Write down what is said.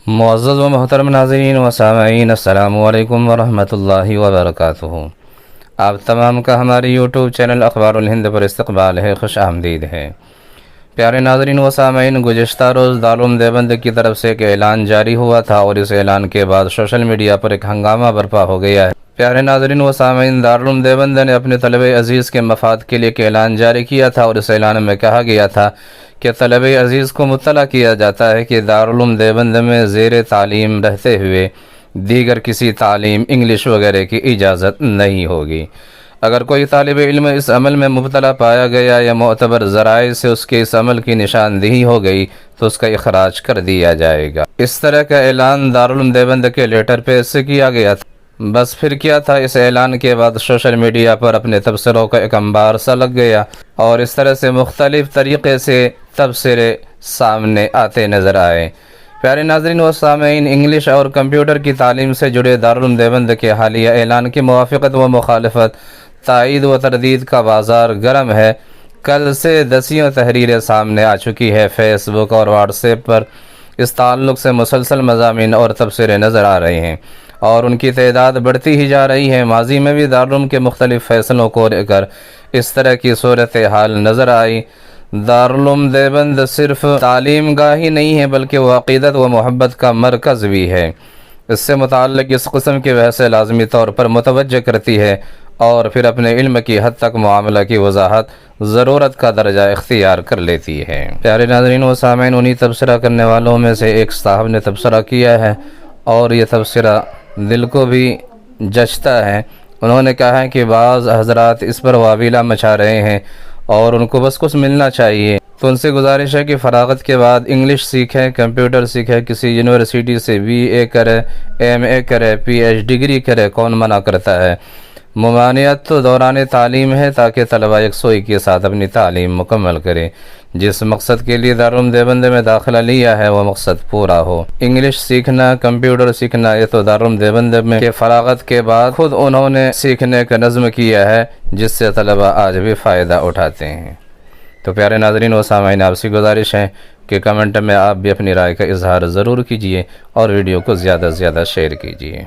معزز و محترم ناظرین و سامعین، السلام علیکم ورحمۃ اللہ وبرکاتہ۔ آپ تمام کا ہمارے یوٹیوب چینل اخبار الہند پر استقبال ہے، خوش آمدید ہے۔ پیارے ناظرین و سامعین، گزشتہ روز دارالعلوم دیوبند کی طرف سے ایک اعلان جاری ہوا تھا اور اس اعلان کے بعد سوشل میڈیا پر ایک ہنگامہ برپا ہو گیا ہے۔ پیارے ناظرین و سامعین، دارالعلوم دیوبند نے اپنے طلبہ عزیز کے مفاد کے لیے ایک اعلان جاری کیا تھا اور اس اعلان میں کہا گیا تھا کہ طلبہ عزیز کو مطلع کیا جاتا ہے کہ دارالعلوم دیوبند میں زیر تعلیم رہتے ہوئے دیگر کسی تعلیم، انگلش وغیرہ کی اجازت نہیں ہوگی۔ اگر کوئی طالب علم اس عمل میں مبتلا پایا گیا یا معتبر ذرائع سے اس کے اس عمل کی نشاندہی ہو گئی تو اس کا اخراج کر دیا جائے گا۔ اس طرح کا اعلان دارالعلوم دیوبند کے لیٹر پیج سے کیا گیا تھا۔ بس پھر کیا تھا، اس اعلان کے بعد سوشل میڈیا پر اپنے تبصروں کا ایک انبار سا لگ گیا اور اس طرح سے مختلف طریقے سے تبصرے سامنے آتے نظر آئے۔ پیارے ناظرین و سامعین، انگلش اور کمپیوٹر کی تعلیم سے جڑے دارالعلوم دیوبند کے حالیہ اعلان کی موافقت و مخالفت، تائید و تردید کا بازار گرم ہے۔ کل سے دسیوں تحریریں سامنے آ چکی ہے، فیس بک اور واٹس ایپ پر اس تعلق سے مسلسل مضامین اور تبصرے نظر آ رہے ہیں اور ان کی تعداد بڑھتی ہی جا رہی ہے۔ ماضی میں بھی دارالعلوم کے مختلف فیصلوں کو لے کر اس طرح کی صورتحال نظر آئی۔ دارالعلوم دیوبند صرف تعلیم گاہ ہی نہیں ہے بلکہ وہ عقیدت و محبت کا مرکز بھی ہے۔ اس سے متعلق اس قسم کی بحثیں لازمی طور پر متوجہ کرتی ہے اور پھر اپنے علم کی حد تک معاملہ کی وضاحت ضرورت کا درجہ اختیار کر لیتی ہے۔ پیارے ناظرین و سامعین، انہی تبصرہ کرنے والوں میں سے ایک صاحب نے تبصرہ کیا ہے اور یہ تبصرہ دل کو بھی جچتا ہے۔ انہوں نے کہا ہے کہ بعض حضرات اس پر واویلا مچا رہے ہیں اور ان کو بس کچھ ملنا چاہیے، تو ان سے گزارش ہے کہ فراغت کے بعد انگلش سیکھیں، کمپیوٹر سیکھیں، کسی یونیورسٹی سے BA کرے، MA کرے، PhD ڈگری کرے، کون منع کرتا ہے؟ ممانعت تو دوران تعلیم ہے تاکہ طلبہ یکسوئی کے ساتھ اپنی تعلیم مکمل کریں۔ جس مقصد کے لیے دارالعلوم دیوبند میں داخلہ لیا ہے وہ مقصد پورا ہو۔ انگلش سیکھنا، کمپیوٹر سیکھنا، یہ تو دارالعلوم دیوبند میں کے فراغت کے بعد خود انہوں نے سیکھنے کا نظم کیا ہے، جس سے طلبہ آج بھی فائدہ اٹھاتے ہیں۔ تو پیارے ناظرین و سامعین، آپ سے گزارش ہے کہ کمنٹ میں آپ بھی اپنی رائے کا اظہار ضرور کیجیے اور ویڈیو کو زیادہ سے زیادہ شیئر کیجیے۔